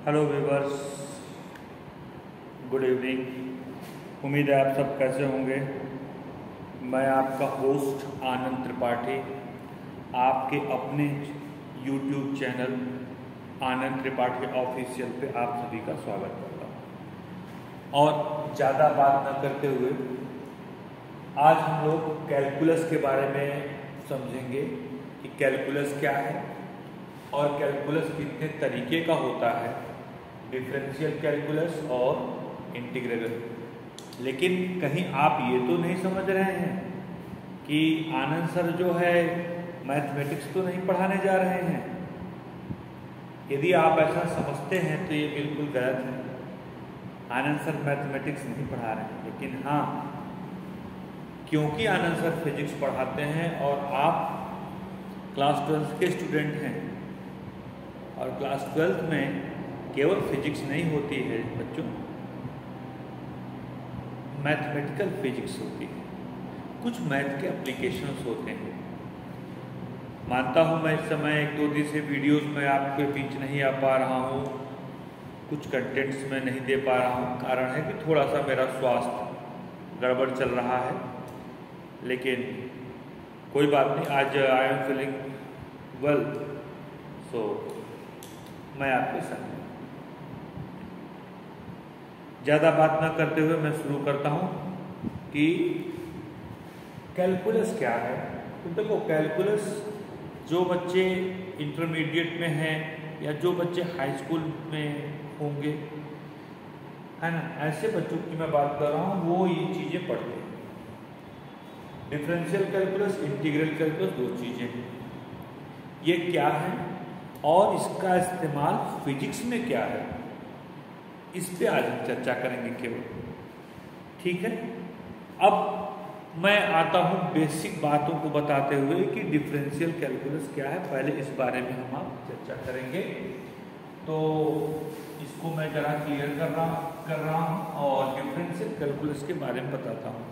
Hello viewers, good evening. उम्मीद है आप सब कैसे होंगे। मैं आपका होस्ट आनंद त्रिपाठी आपके अपने यूट्यूब चैनल आनंद त्रिपाठी ऑफिशियल पे आप सभी का स्वागत करता हूँ। और ज़्यादा बात न करते हुए आज हम लोग कैलकुलस के बारे में समझेंगे कि कैलकुलस क्या है और कैलकुलस कितने तरीके का होता है, डिफरेंशियल कैलकुलस और इंटीग्रल। लेकिन कहीं आप ये तो नहीं समझ रहे हैं कि आनंद सर जो है मैथमेटिक्स तो नहीं पढ़ाने जा रहे हैं। यदि आप ऐसा समझते हैं तो ये बिल्कुल गलत है। आनंद सर मैथमेटिक्स नहीं पढ़ा रहे हैं, लेकिन हाँ, क्योंकि आनंद सर फिजिक्स पढ़ाते हैं और आप क्लास 12 के स्टूडेंट हैं और क्लास 12 में केवल फिजिक्स नहीं होती है बच्चों, मैथमेटिकल फिजिक्स होती है, कुछ मैथ के एप्लीकेशंस होते हैं। मानता हूँ मैं इस समय एक दो दिन से वीडियोस में आपके बीच नहीं आ पा रहा हूँ, कुछ कंटेंट्स में नहीं दे पा रहा हूँ। कारण है कि थोड़ा सा मेरा स्वास्थ्य गड़बड़ चल रहा है, लेकिन कोई बात नहीं। आज आई एम फीलिंग वेल, सो मैं आपके साथ ज़्यादा बात ना करते हुए मैं शुरू करता हूँ कि कैलकुलस क्या है। तो देखो, कैलकुलस जो बच्चे इंटरमीडिएट में हैं या जो बच्चे हाई स्कूल में होंगे, है ना, ऐसे बच्चों की मैं बात कर रहा हूँ, वो ये चीज़ें पढ़ते हैं। डिफरेंशियल कैलकुलस, इंटीग्रल कैलकुलस, दो चीज़ें हैं। ये क्या है और इसका इस्तेमाल फिजिक्स में क्या है, इस पे आज हम चर्चा करेंगे केवल। ठीक है, अब मैं आता हूँ बेसिक बातों को बताते हुए कि डिफरेंशियल कैलकुलस क्या है। पहले इस बारे में हम आप चर्चा करेंगे, तो इसको मैं जरा क्लियर कर रहा हूँ और डिफरेंशियल कैलकुलस के बारे में बताता हूँ।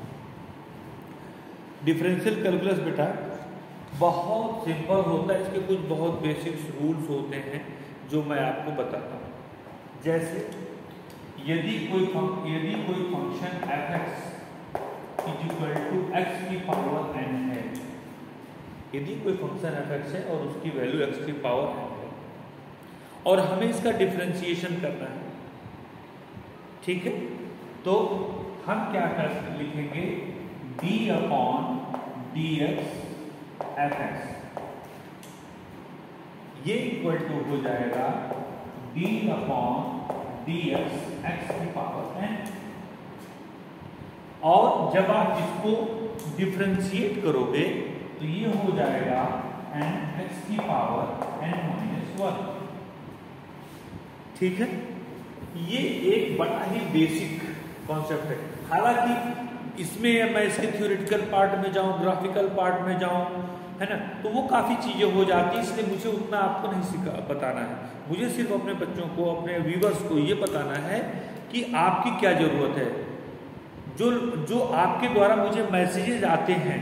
डिफरेंशियल कैलकुलस बेटा बहुत सिंपल होता है, इसके कुछ बहुत बेसिक रूल्स होते हैं जो मैं आपको बताता हूँ। जैसे यदि कोई function f(x) is equal to x की पावर n है, यदि कोई फंक्शन f(x) है और उसकी वैल्यू x की पावर n है और हमें इसका डिफरेंशिएशन करना है, ठीक है, तो हम क्या लिखेंगे, d/dx f(x) ये इक्वल टू हो जाएगा d/dx x की पावर n। और जब आप इसको डिफरेंशिएट करोगे तो ये हो जाएगा n x की पावर n-1। ठीक है, ये एक बड़ा ही बेसिक कॉन्सेप्ट है। हालांकि इसमें मैं इसके थ्योरेटिकल पार्ट में जाऊं, ग्राफिकल पार्ट में जाऊं, है ना, तो वो काफ़ी चीज़ें हो जाती है, इसलिए मुझे उतना आपको नहीं बताना है। मुझे सिर्फ अपने बच्चों को, अपने व्यूवर्स को ये बताना है कि आपकी क्या ज़रूरत है। जो आपके द्वारा मुझे मैसेजेस आते हैं,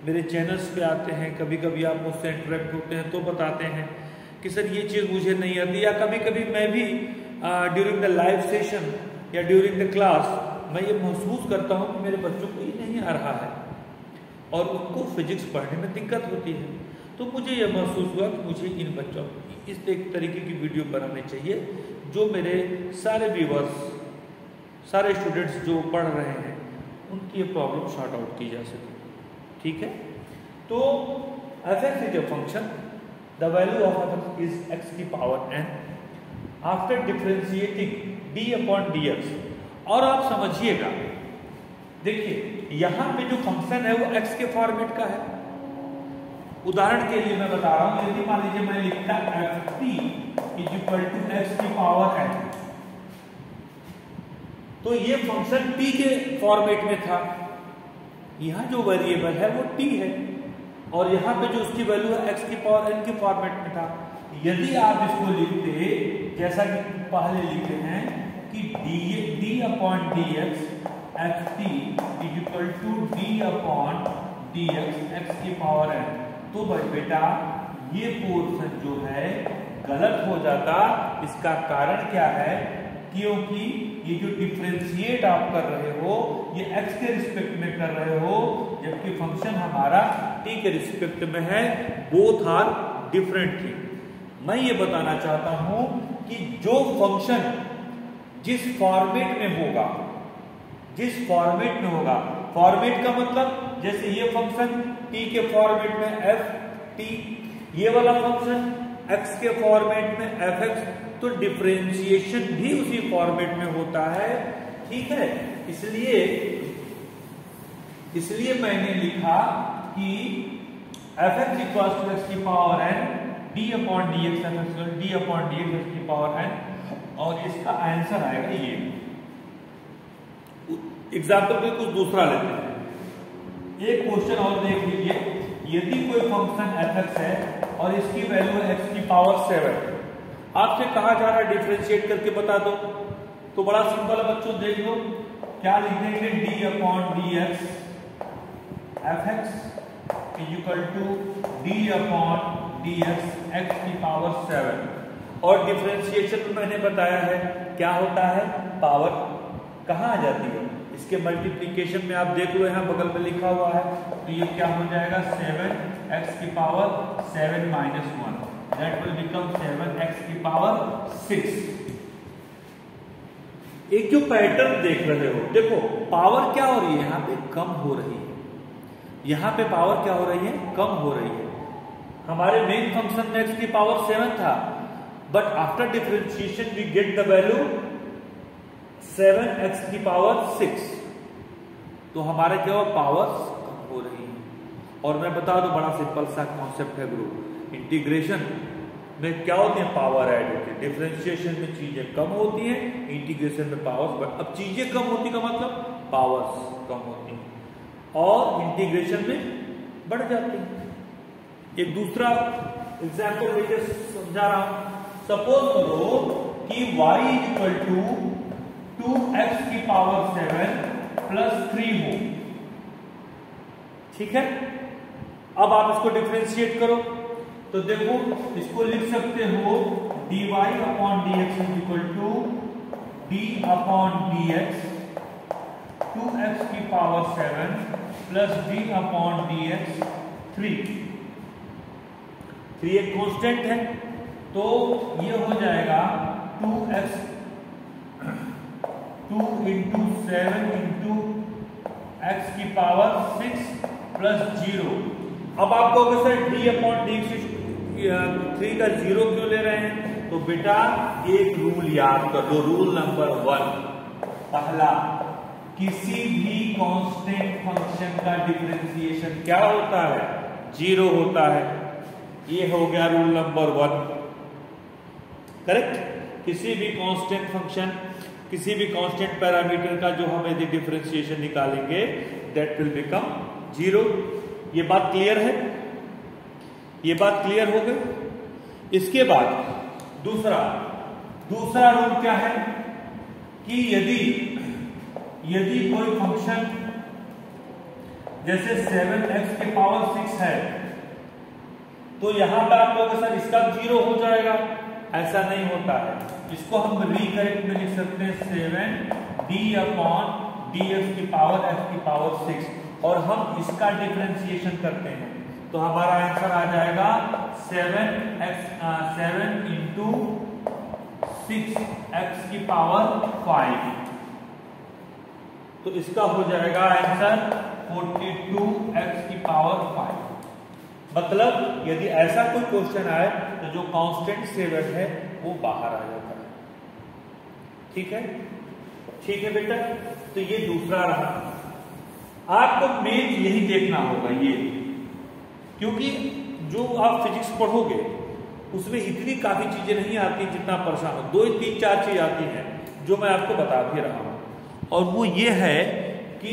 मेरे चैनल्स पे आते हैं, कभी कभी आप मुझसे इंटरेक्ट होते हैं तो बताते हैं कि सर ये चीज़ मुझे नहीं आती, या कभी कभी मैं भी ड्यूरिंग द लाइव सेशन या ड्यूरिंग द क्लास मैं ये महसूस करता हूँ कि मेरे बच्चों को ये नहीं आ रहा है और उनको फिजिक्स पढ़ने में दिक्कत होती है। तो मुझे यह महसूस हुआ कि मुझे इन बच्चों की इस एक तरीके की वीडियो बनानी चाहिए जो मेरे सारे व्यूवर्स, सारे स्टूडेंट्स जो पढ़ रहे हैं, उनकी ये प्रॉब्लम सॉर्ट आउट की जा सके। ठीक है, तो f(x) is a function, the value of f(x) is x की power n after differentiating d/dx। और आप समझिएगा, देखिए यहाँ पे जो फंक्शन है वो x के फॉर्मेट का है। उदाहरण के लिए मैं बता रहा हूँ, यदि मान लीजिए मैं लिखता f(t) is equal to x की पावर n, तो ये फंक्शन t के फॉर्मेट में था। यहाँ जो वेरिएबल है वो t है और यहाँ पे जो उसकी वैल्यू है x की पावर n के फॉर्मेट में था। यदि आप इसको लिखते जैसा कि पहले लिखे हैं कि d/dx ft is equal to d/dx x की पावर n, तो बेटा ये पोर्शन जो है गलत हो जाता। इसका कारण क्या है? क्योंकि ये जो डिफरेंशिएट आप कर रहे हो ये x के रिस्पेक्ट में कर रहे हो, जबकि फंक्शन हमारा t के रिस्पेक्ट में है। Both are different thing. मैं ये बताना चाहता हूं कि जो फंक्शन जिस फॉर्मेट में होगा, फॉर्मेट का मतलब जैसे ये फंक्शन t के फॉर्मेट में ft, ये वाला फंक्शन x के फॉर्मेट में fx, तो डिफरेंशिएशन भी उसी फॉर्मेट में होता है। ठीक है, इसलिए मैंने लिखा कि fx इक्वल टू x की power n d upon dx x की पावर n, और इसका आंसर आएगा ये। एग्जाम्पल पे कुछ दूसरा लेते हैं। एक क्वेश्चन और देख लीजिए। यदि कोई फंक्शन fx है और इसकी वैल्यू है x की पावर 7, आपसे कहा जा रहा है डिफरेंशिएट करके बता दो। तो बड़ा सिंपल है बच्चों, देख लो क्या लिखेंगे, d upon dx fx equal to d upon dx x की पावर 7। और डिफरेंशिएशन में मैंने बताया है क्या होता है, पावर कहाँ आ जाती है, इसके मल्टीप्लिकेशन में आप देख लो यहाँ बगल में लिखा हुआ है। तो ये क्या हो जाएगा, 7x की power 7 minus 1, that will become 7x की पावर 6। एक जो पैटर्न देख रहे हो, देखो पावर क्या हो रही है यहाँ पे, कम हो रही है। यहाँ पे पावर क्या हो रही है, कम हो रही है। हमारे मेन फंक्शन में x की पावर 7 था, but after differentiation we get the value 7x की पावर 6। तो हमारे क्या पावर कम हो रही है। और मैं बता दूं, बड़ा सिंपल सा कॉन्सेप्ट है ग्रुप। इंटीग्रेशन में क्या होती है, पावर ऐड होती है। डिफरेंशिएशन में चीजें कम होती हैं, इंटीग्रेशन में पावर्स। अब चीजें कम होती का मतलब पावर्स कम होती हैं, और इंटीग्रेशन में बढ़ जाती हैं। एक दूसरा एग्जाम्पल लेके समझा रहा हूं। सपोज करो कि y इक्वल टू 2x की पावर 7 प्लस 3 हो। ठीक है, अब आप इसको डिफरेंशिएट करो तो देखो इसको लिख सकते हो dy upon dx equal to d upon dx 2x की power 7 plus d upon dx 3 एक कांस्टेंट है, तो ये हो जाएगा 2x 2 इंटू 7 इंटू एक्स की पावर 6 प्लस 0। अब आपको सर d अपॉन डी 3 का 0 क्यों ले रहे हैं, तो बेटा एक रूल याद कर लो, रूल नंबर 1। पहला, किसी भी कांस्टेंट फंक्शन का डिफरेंशिएशन क्या होता है, 0 होता है। ये हो गया रूल नंबर 1, करेक्ट। किसी भी कांस्टेंट फंक्शन, किसी भी कांस्टेंट पैरामीटर का जो हम यदि डिफरेंशिएशन निकालेंगे दैट विल बिकम 0। ये बात क्लियर है, ये बात क्लियर हो गई। इसके बाद दूसरा रूल क्या है कि यदि कोई फंक्शन जैसे 7x की पावर 6 है, तो यहां पर आप लोग सर इसका 0 हो जाएगा, ऐसा नहीं होता है। इसको हम रिकरेक्ट में लिख सकते हैं 7d अपॉन dx की पावर x की पावर 6, और हम इसका डिफरेंशिएशन करते हैं तो हमारा आंसर आ जाएगा 7 इंटू 6x की पावर 5। तो इसका हो जाएगा आंसर 42x की पावर 5। मतलब यदि ऐसा कोई क्वेश्चन आए तो जो कांस्टेंट 7 है वो बाहर आ जाता है। ठीक है, ठीक है बेटा। तो ये दूसरा रहा। आपको मेन यही देखना होगा ये, क्योंकि जो आप फिजिक्स पढ़ोगे उसमें इतनी काफी चीजें नहीं आती जितना परेशान हो। 2-3-4 चीज आती हैं जो मैं आपको बता भी रहा हूं, और वो ये है कि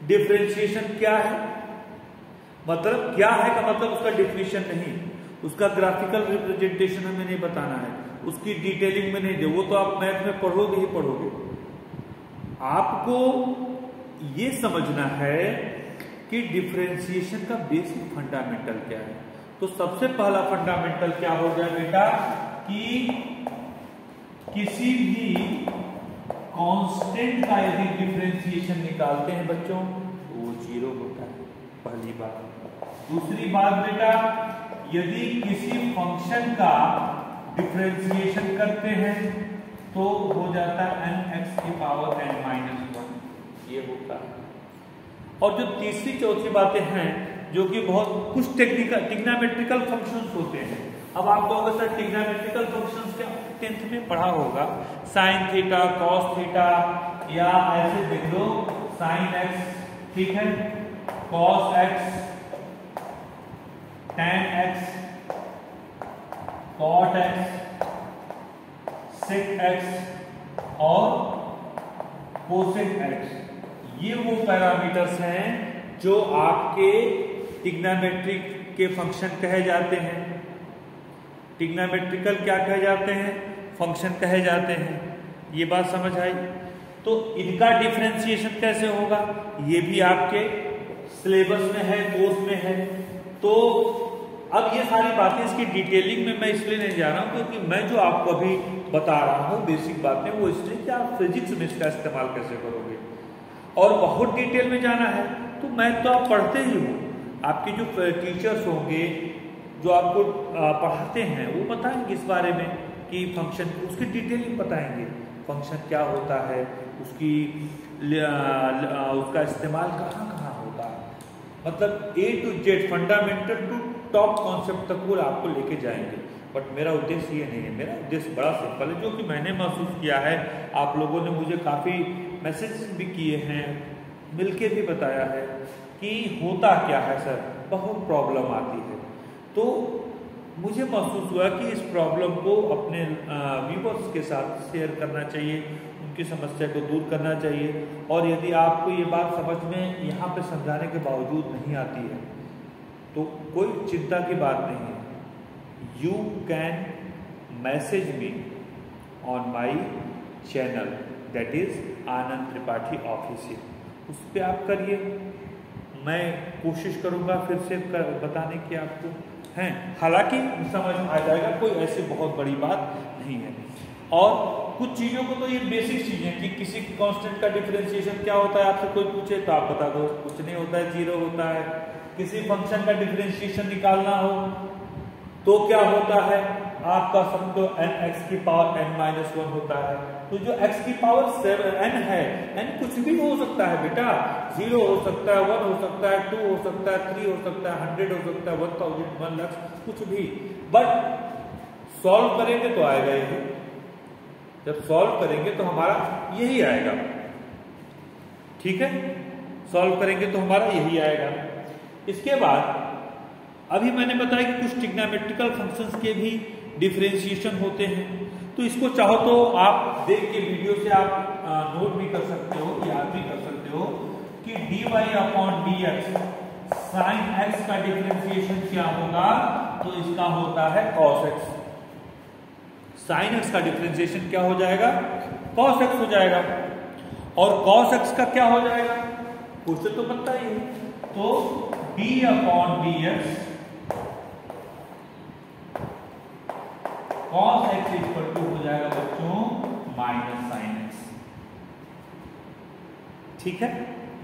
डिफरेंशिएशन क्या है, मतलब क्या है का मतलब उसका डिफिनीशन नहीं, उसका ग्राफिकल रिप्रेजेंटेशन हमें नहीं बताना है, उसकी डिटेलिंग में नहीं दे, वो तो आप मैथ में पढ़ोगे ही पढ़ोगे। आपको ये समझना है कि डिफरेंशिएशन का बेसिक फंडामेंटल क्या है, तो सबसे पहला फंडामेंटल क्या हो गया बेटा कि किसी भी कांस्टेंट का यदि डिफरेंशिएशन निकालते हैं बच्चों तो वो 0 होता है, पहली बात। दूसरी बात बेटा, यदि किसी फंक्शन का डिफरेंशिएशन करते हैं तो हो जाता है nx की पावर n-1, ये होता है। और जो तीसरी चौथी बातें हैं जो कि बहुत कुछ टिग्नामेट्रिकल फंक्शंस होते हैं। अब आप कहोगे सर टिग्नामेट्रिकल फंक्शंस क्या 10th में पढ़ा होगा, साइन थीटा, कॉस थीटा, या ऐसे देख लो साइन एक्स, ठीक है, cos x, tan x, cot x, sec x और कोसेक एक्स। ये वो पैरामीटर्स हैं जो आपके टिग्नामेट्रिक के फंक्शन कहे जाते हैं। टिग्नामेट्रिकल क्या कहे जाते हैं? फंक्शन कहे जाते हैं। ये बात समझ आई? तो इनका डिफरेंशिएशन कैसे होगा ये भी आपके सिलेबस में है, कोर्स में है। तो अब ये सारी बातें इसकी डिटेलिंग में मैं इसलिए नहीं जा रहा हूं क्योंकि मैं जो आपको अभी बता रहा हूं बेसिक बातें, वो इसलिए कि आप फिजिक्स में इसका इस्तेमाल कैसे करोगे। और बहुत डिटेल में जाना है तो मैथ तो आप पढ़ते ही हो, आपके जो टीचर्स होंगे जो आपको पढ़ाते हैं वो बताएंगे इस बारे में कि फंक्शन, उसकी डिटेलिंग बताएंगे, फंक्शन क्या होता है, उसकी उसका इस्तेमाल कहाँ कहाँ होता है, मतलब A to Z fundamental to top concept तक वो आपको लेके जाएंगे। बट मेरा उद्देश्य ये नहीं है, मेरा उद्देश्य बड़ा सिंपल है, जो कि मैंने महसूस किया है, आप लोगों ने मुझे काफ़ी मैसेज भी किए हैं, मिलके भी बताया है कि होता क्या है सर, बहुत प्रॉब्लम आती है। तो मुझे महसूस हुआ कि इस प्रॉब्लम को अपने व्यूअर्स के साथ शेयर करना चाहिए, उनकी समस्या को दूर करना चाहिए। और यदि आपको ये बात समझ में यहाँ पे समझाने के बावजूद नहीं आती है तो कोई चिंता की बात नहीं है। You can message me on my channel, that is Anand Tripathi official, उस पर आप करिए, मैं कोशिश करूँगा फिर से बताने की आपको हैं, हालांकि समझ आ जाएगा, कोई ऐसी बहुत बड़ी बात नहीं है। और कुछ चीज़ों को तो ये बेसिक चीज़ें कि किसी कांस्टेंट का डिफरेंशिएशन क्या होता है, आपसे कोई पूछे तो आप बता दो, कुछ नहीं होता है, 0 होता है। किसी फंक्शन का डिफरेंशिएशन निकालना हो तो क्या होता है, आपका समझो nx की पावर n-1 होता है। तो जो x की पावर n है, n कुछ भी हो सकता है बेटा, 0 हो सकता है, 1 हो सकता है, 2 हो सकता है, 3 हो सकता है, 100 हो सकता है, 1000, 1 लाख, कुछ भी। बट सॉल्व करेंगे तो आएगा यही, जब सॉल्व करेंगे तो हमारा यही आएगा, ठीक है, सॉल्व करेंगे तो हमारा यही आएगा। इसके बाद अभी मैंने बताया कि कुछ ट्रिग्नोमेट्रिकल फंक्शंस के भी डिफरेंशिएशन होते हैं, तो इसको चाहो तो आप देख के वीडियो से आप नोट भी कर सकते हो, याद भी कर सकते हो कि dy/dx sin x का डिफरेंशिएशन क्या होगा, तो इसका होता है cos x। sin x का डिफरेंशिएशन क्या हो जाएगा, cos x हो जाएगा। और cos x का क्या हो जाएगा, कुछ तो पता ही है, तो d/dx cos x equal to हो जाएगा बच्चों -sin x, ठीक है।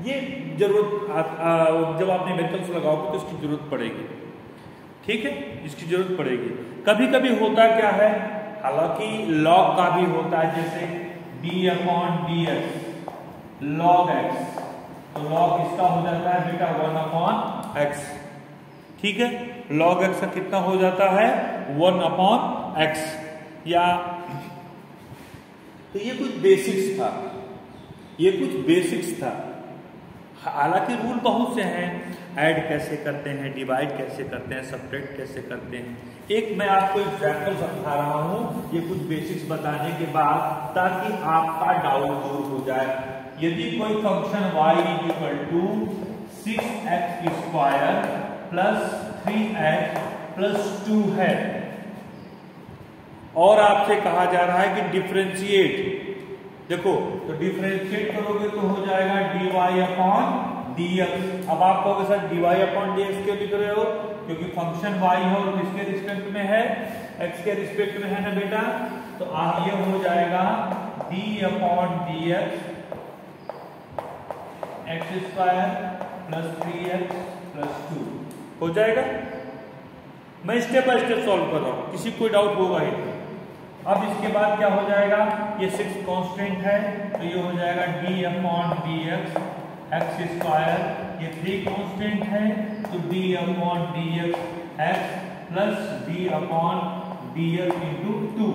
ये जरूरत जब आप न्यूमेरिकल्स लगाओगे तो इसकी जरूरत पड़ेगी, ठीक है, इसकी जरूरत पड़ेगी। कभी कभी होता क्या है, हालांकि log का भी होता है, जैसे d/dx log x, तो log इसका हो जाता है बेटा 1/x, ठीक है, log x का कितना हो जाता है 1/x। या तो ये कुछ बेसिक्स था, ये कुछ बेसिक्स था। हालांकि रूल बहुत से हैं, ऐड कैसे करते हैं, डिवाइड कैसे करते हैं, सब्ट्रैक्ट कैसे करते हैं। एक मैं आपको एग्जाम्पल समझा रहा हूं ये कुछ बेसिक्स बताने के बाद, ताकि आपका डाउट दूर हो जाए। यदि कोई function y equal to 6x² plus 3x plus 2 है और आपसे कहा जा रहा है कि डिफरेंशिएट, देखो तो डिफरेंशिएट करोगे तो हो जाएगा dy/dx अब आप कहोगे सर dy/dx क्यों लिख रहे हो? क्योंकि फंक्शन y है और किसके रिस्पेक्ट में है? x के रिस्पेक्ट में है ना बेटा। तो ये हो जाएगा d/dx x² plus 3x plus 2 हो जाएगा। मैं स्टेप बाय स्टेप सॉल्व कर रहा हूं, किसी को डाउट होगा ही नहीं। अब इसके बाद क्या हो जाएगा? ये 6 कांस्टेंट है तो ये हो जाएगा d/dx x²। ये 3 कांस्टेंट है तो d/dx x plus d/dx into 2।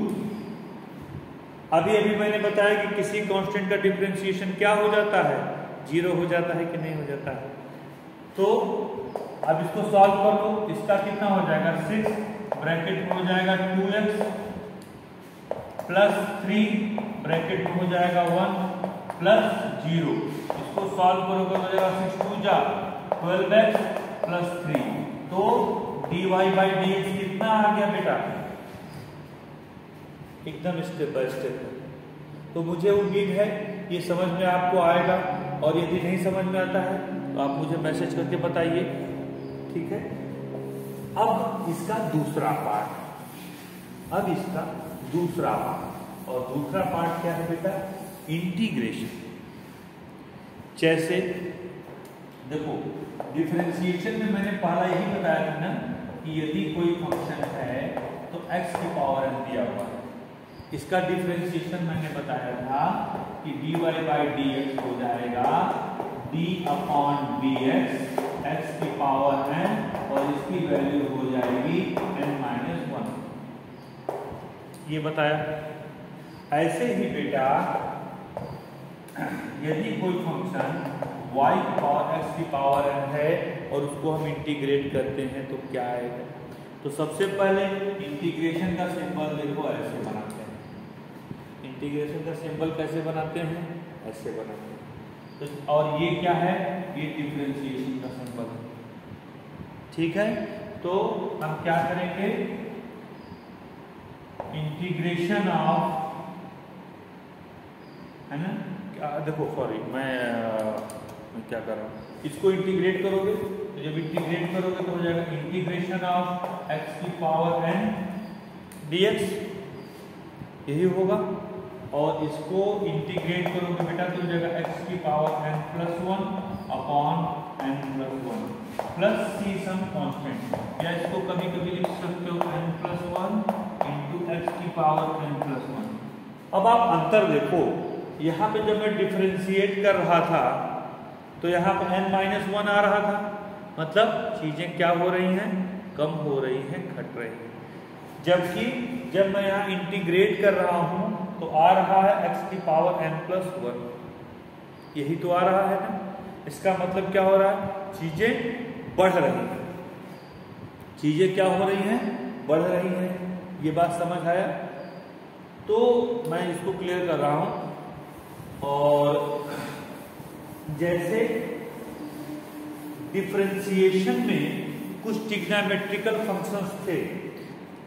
अभी मैंने बताया कि किसी कांस्टेंट का डिफरेंशिएशन क्या हो जाता है? 0 हो जाता है कि नहीं हो जाता है। तो अब इसको सॉल्व कर लो। इसका कितना हो जाएगा? 6 ब्रैकेट में हो जाएगा 2x प्लस 3 ब्रैकेट में हो जाएगा 1 प्लस 0। इसको सॉल्व करोगे हो जाएगा 6 2 जा 12x प्लस 3। तो dy/dx कितना आ गया बेटा? एकदम स्टेप बाय स्टेप। तो मुझे उम्मीद है ये समझ में आपको आएगा, और यदि नहीं समझ में आता है तो आप मुझे मैसेज करके बताइए, ठीक है। अब इसका दूसरा पार्ट, और दूसरा पार्ट क्या है बेटा? इंटीग्रेशन। जैसे देखो डिफरेंशिएशन में मैंने पहला यही बताया था ना कि यदि कोई फंक्शन है तो x की पावर n दिया हुआ है, इसका डिफरेंशिएशन मैंने बताया था कि dy/dx हो जाएगा d/dx x की पावर n, और इसकी वैल्यू हो जाएगी n-1। ये बताया। ऐसे ही बेटा यदि कोई फंक्शन y की पावर x की पावर n है और उसको हम इंटीग्रेट करते हैं तो क्या आएगा? तो सबसे पहले इंटीग्रेशन का सिंबल देखो ऐसे बनाते हैं। इंटीग्रेशन का सिंबल कैसे बनाते हैं? ऐसे बनाते हैं। तो और ये क्या है? ये डिफरेंशिएशन का सिंबल है, ठीक है। तो हम क्या करेंगे? इंटीग्रेशन ऑफ, है ना, देखो सॉरी मैं क्या कर रहा हूँ, इसको इंटीग्रेट करोगे तो जब इंटीग्रेट करोगे तो हो जाएगा इंटीग्रेशन ऑफ x की पावर n dx, यही होगा। और इसको इंटीग्रेट करोगे बेटा तो हो जाएगा x की पावर n+1 upon n+1 plus c some constant, या इसको कभी कभी लिख सकते हो n+1 इंटू x की पावर n+1। अब आप अंतर देखो, यहाँ पे जब मैं डिफरेंशिएट कर रहा था तो यहाँ पे n-1 आ रहा था, मतलब चीजें क्या हो रही हैं? कम हो रही हैं, घट रही हैं। जबकि जब मैं यहाँ इंटीग्रेट कर रहा हूँ तो आ रहा है x की पावर n+1, यही तो आ रहा है ना। इसका मतलब क्या हो रहा है? चीजें बढ़ रही हैं। चीजें क्या हो रही हैं? बढ़ रही हैं। ये बात समझ आया? तो मैं इसको क्लियर कर रहा हूं। और जैसे डिफरेंशिएशन में कुछ ट्रिग्नोमेट्रिकल फंक्शंस थे,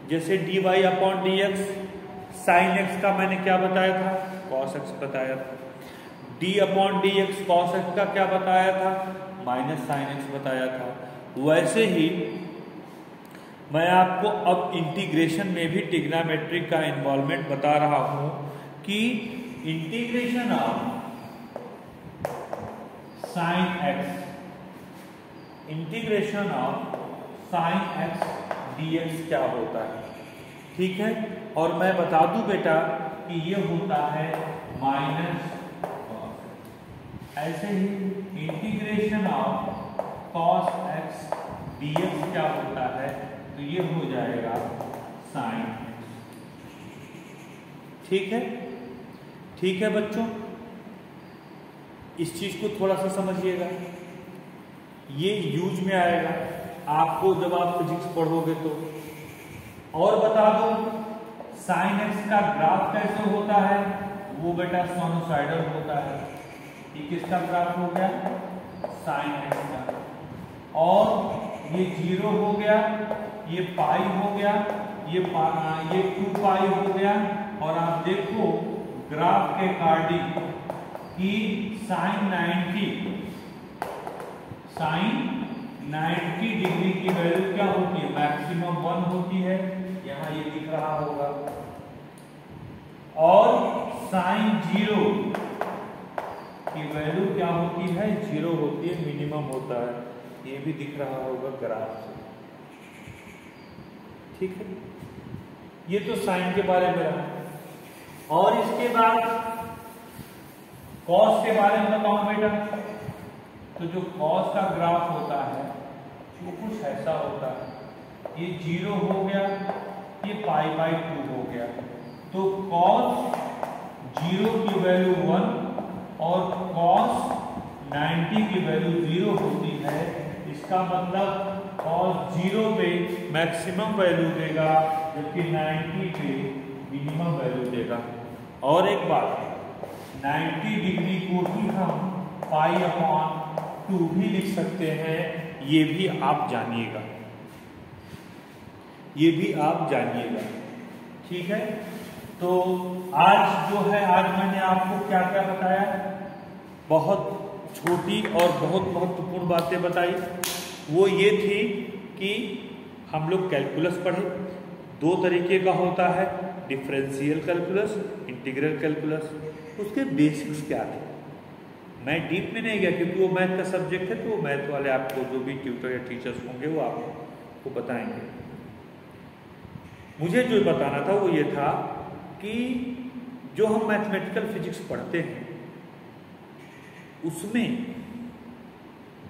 जैसे dy/dx sin x का मैंने क्या बताया था? cos x बताया था। d/dx cos x का क्या बताया था? -sin x बताया था। वैसे ही मैं आपको अब इंटीग्रेशन में भी ट्रिग्नोमेट्रिक का इन्वॉल्वमेंट बता रहा हूं कि integration of sin x, integration of sin x dx क्या होता है, ठीक है। और मैं बता दूं बेटा कि ये होता है माइनस, ऐसे ही integration of cos x dx क्या होता है? तो ये हो जाएगा sin, ठीक है। ठीक है बच्चों, इस चीज को थोड़ा सा समझिएगा, ये यूज में आएगा आपको जब आप फिजिक्स पढ़ोगे तो। और बता दो sin x का ग्राफ कैसे होता है? वो बेटा साइनोसॉइडल होता है। ये किसका ग्राफ हो गया? sin x का। और ये 0 हो गया, ये पाई हो गया, ये 2 पाई हो गया। और आप देखो ग्राफ के अकॉर्डिंग कि sin 90 साइन 90 डिग्री की वैल्यू क्या होती है, मैक्सिमम 1 होती है, यहां ये दिख रहा होगा। और साइन 0 की वैल्यू क्या होती है, 0 होती है, मिनिमम होता है, ये भी दिख रहा होगा ग्राफ से। ठीक है, ये तो साइन के बारे में रहा। और इसके बाद कॉस के बारे में बताऊं बेटा, तो जो कॉस का ग्राफ होता है वो कुछ ऐसा होता है, ये 0 हो गया, ये π/2 हो गया, तो कॉस 0 की वैल्यू 1 और कॉस 90 की वैल्यू 0 होती है। इसका मतलब कॉस 0 पे मैक्सिमम वैल्यू देगा, जबकि 90 पे मिनिमम वैल्यू देगा। और एक बात, 90 डिग्री को ही हम π/2 भी लिख सकते हैं, ये भी आप जानिएगा, ये भी आप जानिएगा। ठीक है, तो आज जो है, आज मैंने आपको क्या क्या बताया, बहुत छोटी और बहुत महत्वपूर्ण बातें बताई। वो ये थी कि हम लोग कैलकुलस पढ़े, दो तरीके का होता है, डिफरेंशियल कैलकुलस, इंटीग्रल कैलकुलस। उसके बेसिक्स क्या थे, मैं डीप में नहीं गया क्योंकि वो मैथ का सब्जेक्ट है, तो वो मैथ वाले आपको जो भी ट्यूटर या टीचर्स होंगे वो आपको बताएंगे। मुझे जो बताना था वो ये था कि जो हम मैथमेटिकल फिजिक्स पढ़ते हैं उसमें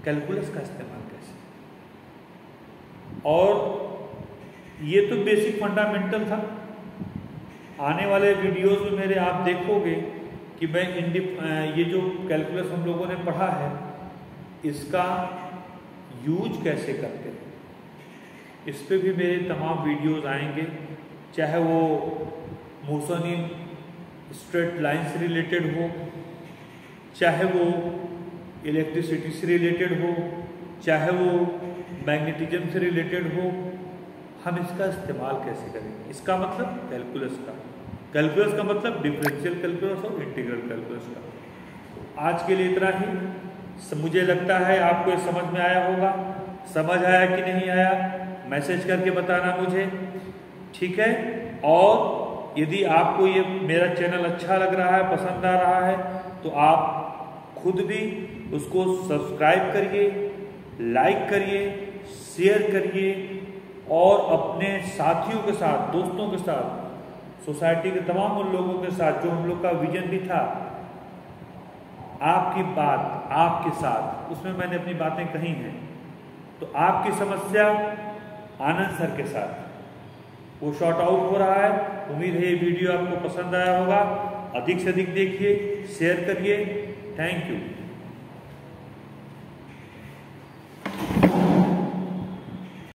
कैलकुलस का इस्तेमाल कैसे, और ये तो बेसिक फंडामेंटल था। आने वाले वीडियोस में मेरे आप देखोगे कि मैं ये जो कैलकुलस हम लोगों ने पढ़ा है इसका यूज कैसे करते हैं, इस पे भी मेरे तमाम वीडियोस आएंगे, चाहे वो मोशन इन स्ट्रेट लाइन से रिलेटेड हो, चाहे वो इलेक्ट्रिसिटी से रिलेटेड हो, चाहे वो मैग्नेटिज्म से रिलेटेड हो, हम इसका इस्तेमाल कैसे करेंगे। इसका मतलब कैलकुलस का मतलब डिफरेंशियल कैलकुलस और इंटीग्रल कैलकुलस का। आज के लिए इतना ही। मुझे लगता है आपको ये समझ में आया होगा। समझ आया कि नहीं आया मैसेज करके बताना मुझे, ठीक है। और यदि आपको ये मेरा चैनल अच्छा लग रहा है, पसंद आ रहा है, तो आप खुद भी उसको सब्सक्राइब करिए, लाइक करिए, शेयर करिए और अपने साथियों के साथ, दोस्तों के साथ, सोसाइटी के तमाम उन लोगों के साथ जो हम लोग का विजन भी था, आपकी बात आपके साथ, उसमें मैंने अपनी बातें कही हैं, तो आपकी समस्या आनंद सर के साथ वो शॉर्ट आउट हो रहा है। उम्मीद है ये वीडियो आपको पसंद आया होगा। अधिक से अधिक देखिए, शेयर करिए। Thank you.